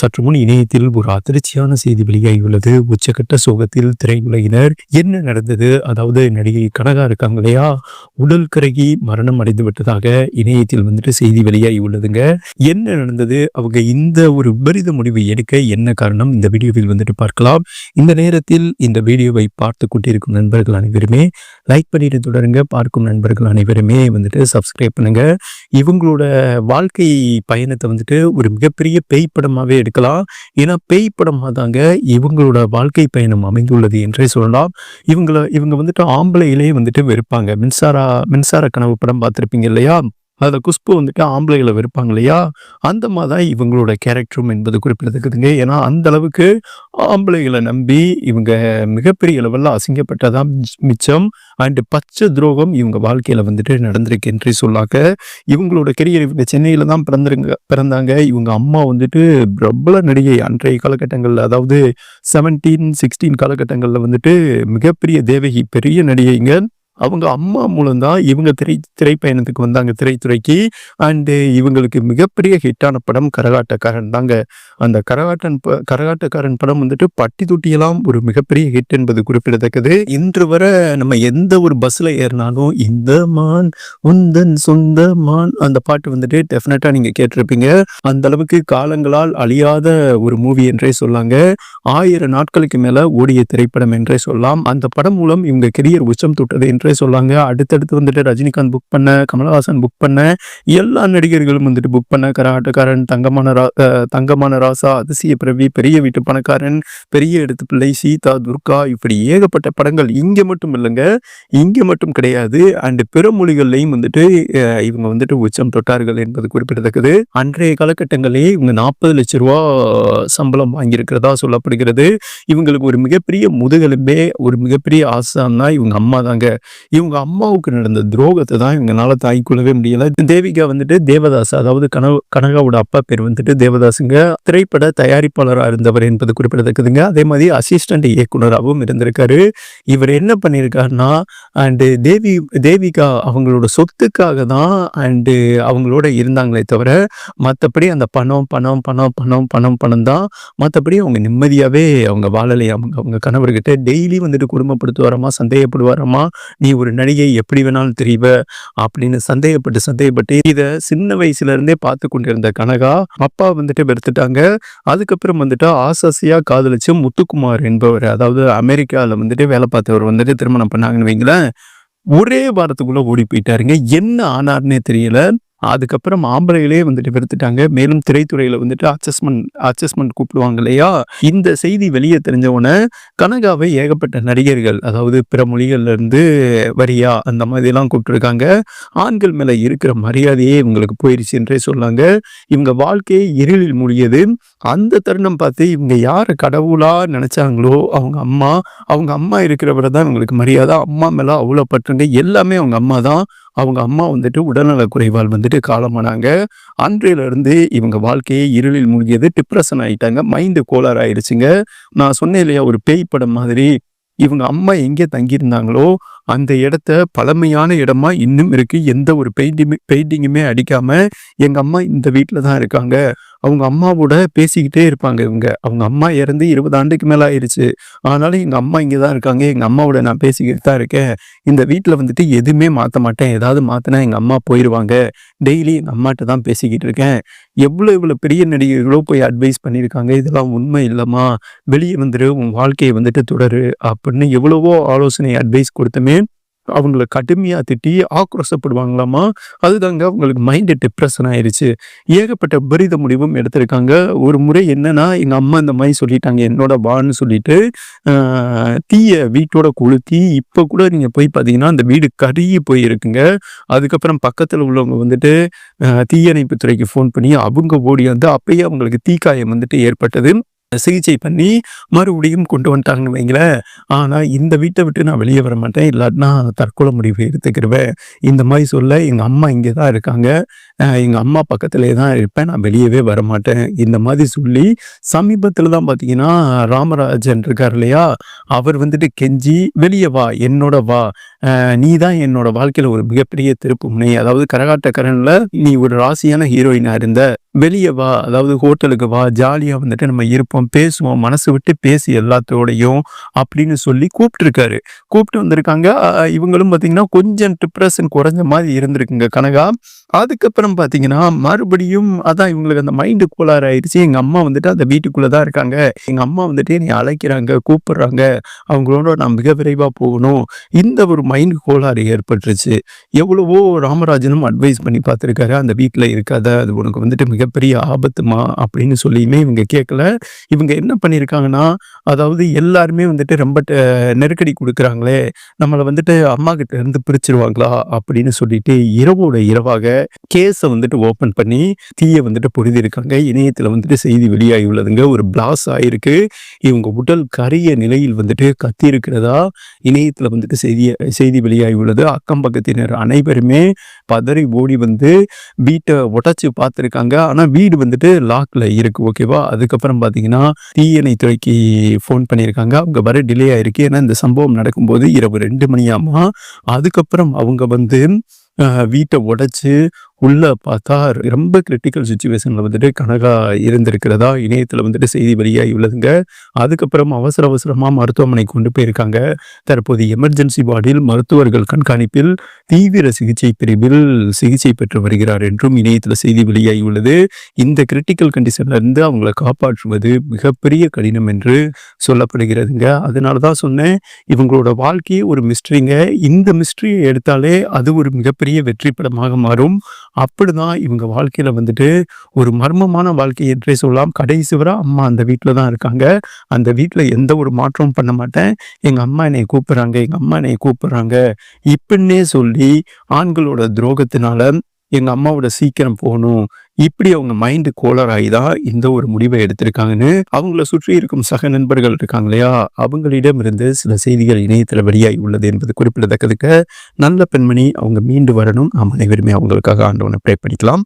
சற்று முன் இணையத்தில் ஒரு அதிர்ச்சியான செய்தி வெளியாகியுள்ளது. உச்சகட்ட சோகத்தில் திரையுலகினர். என்ன நடந்தது? அதாவது நடிகை கனகா இருக்காங்க இல்லையா, உடல் கருகி மரணம் அடைந்து விட்டதாக இணையத்தில் செய்தி வெளியாகி உள்ளதுங்க. என்ன நடந்தது? அவங்க இந்த ஒரு விபரீத முடிவை எடுக்க என்ன காரணம்? இந்த வீடியோவில் பார்க்கலாம். இந்த நேரத்தில் இந்த வீடியோவை பார்த்து கொண்டிருக்கும் நண்பர்கள் அனைவருமே லைக் பண்ணிட்டு தொடருங்க. பார்க்கும் நண்பர்கள் அனைவருமே சப்ஸ்கிரைப் பண்ணுங்க. இவங்களோட வாழ்க்கை பயணத்தை ஒரு மிகப்பெரிய பேய் படமாவே எடுக்கலாம். ஏன்னா பேய் படமா தாங்க இவங்களோட வாழ்க்கை பயணம் அமைந்துள்ளது என்றே சொல்லலாம். இவங்க ஆம்பளையிலேயே வெறுப்பாங்க. மின்சார கனவு படம் பார்த்திருப்பீங்க இல்லையா, அதுல குஷ்பு ஆம்பளைகளை வெறுப்பாங்க இல்லையா, அந்த மாதிரி தான் இவங்களோட கேரக்டரும் என்பது குறிப்பிடத்தக்கதுங்க. ஏன்னா அந்த அளவுக்கு ஆம்பளைகளை நம்பி இவங்க மிகப்பெரிய லெவல்ல அசிங்கப்பட்டதான் மிச்சம். அண்ட் பச்சை துரோகம் இவங்க வாழ்க்கையில நடந்திருக்கு என்றே சொல்லாங்க. இவங்களோட கெரியர் இவங்க சென்னையில தான் பிறந்தாங்க. இவங்க அம்மா பிரபல நடிகை அன்றைய காலகட்டங்கள்ல, அதாவது 17, 16 காலகட்டங்கள்ல மிகப்பெரிய தேவகி, பெரிய நடிகைங்க. அவங்க அம்மா மூலம்தான் இவங்க திரைப்பயணத்துக்கு வந்தாங்க, திரைத்துறைக்கு. அண்டு இவங்களுக்கு மிகப்பெரிய ஹிட்டான படம் கரகாட்டக்காரன் தாங்க. அந்த கரகாட்டக்காரன் படம் பட்டி தொட்டியெல்லாம் ஒரு மிகப்பெரிய ஹிட் என்பது குறிப்பிடத்தக்கது. இன்று வரை நம்ம எந்த ஒரு பஸ்ல ஏறினாலும் இந்த மான் உந்தன் சொந்த மான் அந்த பாட்டு டெஃபினட்டா நீங்க கேட்டிருப்பீங்க. அந்த அளவுக்கு காலங்களால் அழியாத ஒரு மூவி என்றே சொல்லாங்க. 1000 நாட்களுக்கு மேல ஓடிய திரைப்படம் என்றே சொல்லலாம். அந்த படம் மூலம் இவங்க கெரியர் உச்சம் தொட்டது என்றே சொல்லாங்க. அடுத்தடுத்து ரஜினிகாந்த் புக் பண்ண, கமலஹாசன் புக் பண்ண, எல்லா நடிகர்களும் புக் பண்ண கரகாட்டக்காரன், தங்கமான ராசா, அதிசய பிறவி, பெரிய வீட்டு பணக்காரன், பெரிய எடுத்து பிள்ளை, சீதா, துர்கா, இப்படி ஏகப்பட்ட படங்கள். இங்க மட்டும் இல்லைங்க, இங்க மட்டும் கிடையாது. அண்ட் பிற மொழிகள்லையும் இவங்க உச்சம் தொட்டார்கள் என்பது குறிப்பிடத்தக்கது. அன்றைய காலகட்டங்களே இவங்க 40 லட்சம் ரூபா சம்பளம் வாங்கியிருக்கிறதா சொல்லப்படுகிறது. இவங்களுக்கு ஒரு மிகப்பெரிய முதுகெலும்பே, ஒரு மிகப்பெரிய ஆசான்னா இவங்க அம்மா தாங்க. இவங்க அம்மாவுக்கு நடந்த துரோகத்தை தான் இவங்களால தாய்க்கொள்ளவே முடியல. தேவிகா தேவதாஸ், அதாவது கனகாவோட அப்பா பேர் தேவதாசுங்க. திரைப்பட தயாரிப்பாளராக இருந்தவர் என்பது குறிப்பிடத்தக்கதுங்க. அதே மாதிரி அசிஸ்டன்ட் இயக்குனராகவும் இருந்திருக்காரு. இவர் என்ன பண்ணியிருக்காருன்னா, அண்டு தேவிகா அவங்களோட சொத்துக்காக தான் அண்டு அவங்களோட இருந்தாங்களே தவிர, மற்றபடி அந்த பணம் பணம் பணம் பணம் பணம் பணம் தான். மற்றபடி அவங்க நிம்மதியாகவே அவங்க வாழலை. அவங்க கணவர்கிட்ட டெய்லி குடும்பப்படுத்துவாரமா, சந்தேகப்படுவாரமா, நீ ஒரு நடிகை, எப்படி வேணாலும் தெரிவ அப்படின்னு சந்தேகப்பட்டு இதை சின்ன வயசுல இருந்தே பார்த்து கொண்டிருந்த கனகா அப்பா வெறுத்துட்டாங்க. அதுக்கப்புறம் ஆசாசியா காதலிச்சு முத்துக்குமார் என்பவர், அதாவது அமெரிக்காவில் வேலை பார்த்தவர் திருமணம் பண்ணாங்கன்னு வைங்களேன். ஒரே வாரத்துக்குள்ள ஓடி போயிட்டாருங்க. என்ன ஆனார்னே தெரியல. அதுக்கப்புறம் ஆம்பளைகளே வெறுத்துட்டாங்க. மேலும் திரைத்துறையில அட்ஜஸ்ட்மெண்ட் கூப்பிடுவாங்க இல்லையா, இந்த செய்தி வெளியே தெரிஞ்சவொடனே கனகாவை ஏகப்பட்ட நடிகர்கள், அதாவது பிற மொழிகள்ல இருந்து வரியா அந்த மாதிரி எல்லாம் கூப்பிட்டுருக்காங்க. ஆண்கள் மேல இருக்கிற மரியாதையே இவங்களுக்கு போயிருச்சு என்றே சொல்லாங்க. இவங்க வாழ்க்கையை இருளில் மூழ்கியது. அந்த தருணம் பார்த்து இவங்க யாரை கடவுளா நினைச்சாங்களோ அவங்க அம்மா இருக்கிறவரை தான் இவங்களுக்கு மரியாதை. அம்மா மேல அவ்வளோ பற்றுங்க. எல்லாமே அவங்க அம்மா தான். அவங்க அம்மா உடல்நல குறைவால் காலமானாங்க. அன்றையில இருந்து இவங்க வாழ்க்கையை இருளில் மூழ்கியது. டிப்ரெஷன் ஆயிட்டாங்க. மைண்டு கோளாறு ஆயிடுச்சுங்க. நான் சொன்னேன் இல்லையா, ஒரு பேய் படம் மாதிரி. இவங்க அம்மா எங்கே தங்கியிருந்தாங்களோ அந்த இடத்த பழமையான இடமா இன்னும் இருக்கு. எந்த ஒரு பெயிண்டிங்குமே அடிக்காம எங்க அம்மா இந்த வீட்டில் தான் இருக்காங்க. அவங்க அம்மாவோட பேசிக்கிட்டே இருப்பாங்க. அவங்க அம்மா இறந்து 20 ஆண்டுக்கு மேல ஆயிடுச்சு. ஆனாலும் எங்க அம்மா இங்கே தான் இருக்காங்க. எங்க அம்மாவோட நான் பேசிக்கிட்டு தான் இருக்கேன். இந்த வீட்டில் எதுவுமே மாற்ற மாட்டேன். ஏதாவது மாத்தினா எங்க அம்மா போயிடுவாங்க. டெய்லி எங்க அம்மாட்ட தான் பேசிக்கிட்டு இருக்கேன். எவ்வளவு பெரிய நடிகர்களோ போய் அட்வைஸ் பண்ணியிருக்காங்க. இதெல்லாம் உண்மை இல்லைம்மா, வெளியே உன் வாழ்க்கையை தொடரு அப்படின்னு எவ்வளவோ ஆலோசனை அட்வைஸ் கொடுத்தமே அவங்கள கடுமையா திட்டி ஆக்ரோஷப்படுவாங்களாமா. அதுதாங்க அவங்களுக்கு மைண்டு டிப்ரெஷன் ஆயிடுச்சு. ஏகப்பட்ட விபரீத முடிவும் எடுத்திருக்காங்க. ஒரு முறை என்னன்னா, எங்க அம்மா இந்த மாதிரி சொல்லிட்டாங்க, என்னோட வான்னு சொல்லிட்டு தீய வீட்டோட கொளுத்தி, இப்ப கூட நீங்க போய் பார்த்தீங்கன்னா அந்த வீடு கருகி போயிருக்குங்க. அதுக்கப்புறம் பக்கத்துல உள்ளவங்க தீயணைப்பு துறைக்கு ஃபோன் பண்ணி அவங்க ஓடி அப்பயே அவங்களுக்கு தீக்காயம் ஏற்பட்டது. சிகிச்சை பண்ணி மறுபடியும் கொண்டு வந்துட்டாங்கன்னு வைங்களேன். ஆனால் இந்த வீட்டை விட்டு நான் வெளியே வர மாட்டேன், இல்லாட்டினா தற்கொலை முடிவு எடுத்துக்கிடுவேன். இந்த மாதிரி சொல்ல எங்கள் அம்மா இங்கே தான் இருக்காங்க, எங்கள் அம்மா பக்கத்துலேயே தான் இருப்பேன், நான் வெளியவே வர மாட்டேன், இந்த மாதிரி சொல்லி சமீபத்தில் தான் பார்த்தீங்கன்னா ராமராஜன் இருக்கார் இல்லையா, அவர் கெஞ்சி வெளியே வா, என்னோட வா, நீ தான் என்னோட வாழ்க்கையில் ஒரு மிகப்பெரிய திருப்பு முனை, அதாவது கரகாட்டக்காரனில் நீ ஒரு ராசியான ஹீரோயினாக இருந்த, வெளிய வா, அதாவது ஹோட்டலுக்கு வா, ஜாலியா வந்துட்டு நம்ம இருப்போம், பேசுவோம், மனசு விட்டு பேசு எல்லாத்தோடையும் அப்படின்னு சொல்லி கூப்பிட்டுருக்காரு. கூப்பிட்டு வந்திருக்காங்க. இவங்களும் பார்த்தீங்கன்னா, கொஞ்சம் டிப்ரஷன் குறைஞ்ச மாரி இருந்திருக்குங்க கனகா. அதுக்கப்புறம் பார்த்தீங்கன்னா, மறுபடியும் அதான் இவங்களுக்கு அந்த மைண்ட் கோளாறு ஆயிருச்சு. எங்க அம்மா வந்துட்டு அந்த வீட்டுக்குள்ள தான் இருக்காங்க. எங்க அம்மா வந்துட்டு என்னைய அழைக்கிறாங்க, கூப்பிடுறாங்க. அவங்களோட நான் மிக விரைவா போகணும். இந்த ஒரு மைண்ட் கோளாறு ஏற்பட்டுருச்சு. எவ்வளவோ ராமராஜனும் அட்வைஸ் பண்ணி பார்த்துருக்காரு. அந்த வீட்ல இருக்காத. அது உனக்கு வந்துட்டு மிகப்பெரிய ஆபத்துமா அப்படின்னு சொல்லியுமே இவங்க கேட்கல. இவங்க என்ன பண்ணியிருக்காங்கன்னா, அதாவது எல்லாருமே வந்துட்டு ரொம்ப நெருக்கடி குடுக்குறாங்களே, நம்மள வந்துட்டு அம்மாகிட்ட இருந்து பிரிச்சுருவாங்களா அப்படின்னு சொல்லிட்டு இரவோட இரவாக கேஸ வந்துட்டு ஓப்பன் பண்ணி தீய வந்துட்டு பொருதியிருக்காங்க. இணையத்தில வந்துட்டு செய்தி வெளியாகி உள்ளதுங்க. ஒரு பிளாஸ்ட் ஆயிருக்கு. இவங்க உடல் கரிய நிலையில் வந்துட்டு கத்தியிருக்கிறதா இணையத்தில வந்துட்டு செய்தி வெளியாகி உள்ளது. அக்கம் பக்கத்தினர் அனைவருமே பதறி ஓடி வந்து வீட்ட உடைச்சு பார்த்துருக்காங்க. ஆனா வீடு வந்துட்டு லாக்ல இருக்கு. ஓகேவா? அதுக்கப்புறம் பார்த்தீங்கன்னா, தீயணை துறைக்கு ஃபோன் பண்ணியிருக்காங்க. அவங்க வர டிலே ஆயிருக்கு. ஏன்னா இந்த சம்பவம் நடக்கும்போது இரவு 2 மணியாமா. அதுக்கப்புறம் அவங்க வந்து வீட்ட உடைச்சு உள்ள பார்த்தா ரொம்ப கிரிட்டிக்கல் சிச்சுவேஷன்ல வந்துட்டு கனகா இருந்திருக்கிறதா இணையத்துல வந்துட்டு செய்தி வெளியாகி உள்ளதுங்க. அதுக்கப்புறம் அவசர அவசரமா மருத்துவமனைக்கு கொண்டு போயிருக்காங்க. தற்போது எமர்ஜென்சி வார்டில் மருத்துவர்கள் கண்காணிப்பில் தீவிர சிகிச்சை பிரிவில் சிகிச்சை பெற்று வருகிறார் என்றும் இணையத்துல செய்தி வெளியாகி உள்ளது. இந்த கிரிட்டிக்கல் கண்டிஷன்ல இருந்து அவங்களை காப்பாற்றுவது மிகப்பெரிய கடினம் என்று சொல்லப்படுகிறதுங்க. அதனாலதான் சொன்னேன், இவங்களோட வாழ்க்கையே ஒரு மிஸ்ட்ரிங்க. இந்த மிஸ்ட்ரியை எடுத்தாலே அது ஒரு மிகப்பெரிய வெற்றி படமாக மாறும். அப்படிதான் இவங்க வாழ்க்கையில வந்துட்டு ஒரு மர்மமான வாழ்க்கை என்றே சொல்லலாம். கடைசி வரை அம்மா அந்த வீட்ல தான் இருக்காங்க. அந்த வீட்ல எந்த ஒரு மாற்றமும் பண்ண மாட்டேன். எங்க அம்மா என்னைய கூப்பிடுறாங்க, எங்க அம்மா என்னைய கூப்பிடுறாங்க இப்படின்னே சொல்லி ஆண்களோட துரோகத்தினால எங்க அம்மாவோட சீக்கிரம் போகணும். இப்படி அவங்க மைண்ட் கோளாறாகி தான் இந்த ஒரு முடிவை எடுத்திருக்காங்கன்னு அவங்கள சுற்றி இருக்கும் சக நண்பர்கள் இருக்காங்க இல்லையா, அவங்களிடமிருந்து சில செய்திகள் இணையத்தில் வெளியாகி உள்ளது என்பது குறிப்பிடத்தக்கதுக்கு. நல்ல பெண்மணி அவங்க மீண்டு வரணும். நாம் அனைவருமே அவங்களுக்காக ஆண்டவனை ப்ரே பண்ணிக்கலாம்.